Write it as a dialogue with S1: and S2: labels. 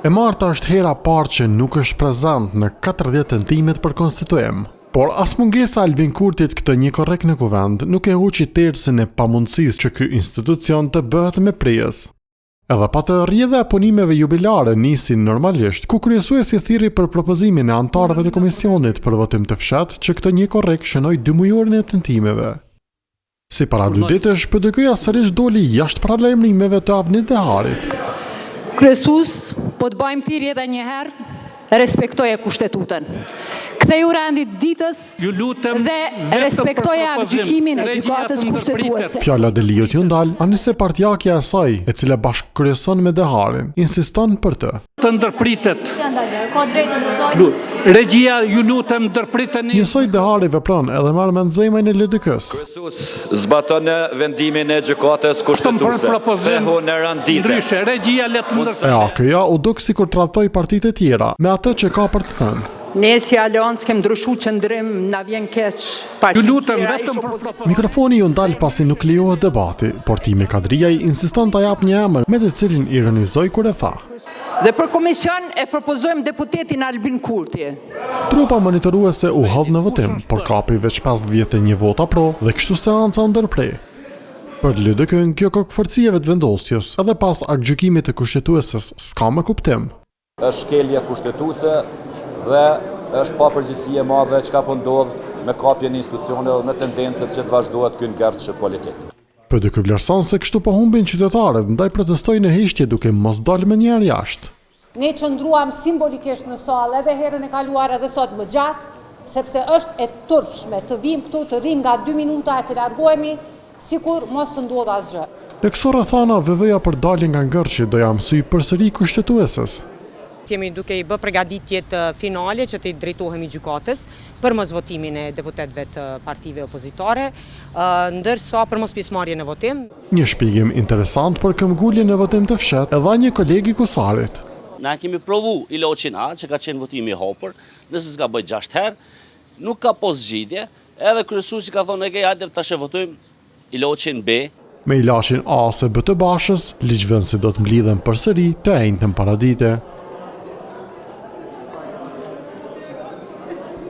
S1: E Marta është hera parë që nuk është prezant në 40 tentimet për konstituim. Por as mungesa e Albin Kurtit këtë një korrekt në kuvend nuk e huqi tërësin e pamundësisë që ky institucion të bëhet me prejes. Edhe pa të rrjedha e punimeve jubilare nisin normalisht, ku kryesuesi thirri për propozimin e antarëve të komisionit për votim të fshat që këtë një korrekt shënoi 2 mujorin e tentimeve. Si para 2 ditësh, PDK-ja sërish doli jashtë paralajmërimeve të Avnit Deharit.
S2: Kryesues, po të bëjmë thirrje edhe një herë, respektoje kushtetutën. Ktheu rendit ditës dhe respektoje gjykimin e gjykatës kushtetuese.
S1: Fjala Deliut ju ndal, anise partjakja e saj, e cila bashkëkryeson me Deharin, insiston për të.
S3: Të ndërpritet. Regjia, ju lutem ndërpriteni.
S1: Njësoj Dehari vepron edhe marrë me nxemën e LDK-s.
S4: Kryesues zbaton vendimin e gjykatës kushtetuese. Fehu në rendite.
S3: Ndryshe, regjia le të ndërpritet.
S1: E AKJ u duk sikur tradhtoi partitë e tjera me atë që ka për të thënë.
S5: Ne si Aleancë kem ndryshu qëndrim, na vjen keq.
S3: Ju lutem vetëm për
S1: Mikrofoni ju ndal pasi nuk lejohet debati, por Timi Kadriaj insiston ta jap një emër me të cilin ironizoi kur e tha.
S5: Dhe për komision e propozojmë deputetin Albin Kurti.
S1: Trupa monitoruese u hodh në votim, por kapi veç 51 vota pro dhe kështu seanca u ndërprej. Për LDK-n kjo kokëforci e vetëvendosjes, edhe pas aktgjykimit të kushtetueses s'ka më kuptim.
S4: Është shkelje kushtetuese dhe është pa përgjegjësi e madhe çka po ndodh me kapjen e institucioneve dhe me tendencët që të vazhdohet ky ngjarje politik.
S1: PDK vlerëson se kështu po humbin qytetarët, ndaj protestojnë në heqje duke mos dalë më njerë jashtë.
S6: Ne qëndruam simbolikisht në sallë edhe herën e kaluar edhe sot më gjatë, sepse është e turpshme të vim këtu të rrim nga 2 minuta e të largohemi, sikur mos të ndodh asgjë.
S1: Në këso rrethana VV-ja për daljen nga ngërçi do ja mësoj përsëri kushtetueses.
S7: Jemi duke i bë përgatitjet finale që të i drejtohemi gjykatës për mos votimin e deputetëve të partive opozitare, ndërsa për mos pjesëmarrje në votim.
S1: Një shpjegim interesant për këmbguljen në votim të fshat e dha një kolegi Kusarit.
S8: Na kemi provu Iloqin A, që ka qenë votimi i hopër, nëse s'ka bëj 6 herë, nuk ka pos zgjidhje, edhe kryesuesi ka thonë e hajde tash e votojmë Iloqin B.
S1: Me Ilashin A se B të Bashës, ligjvënësit do të mblidhen përsëri të enjtën paradite.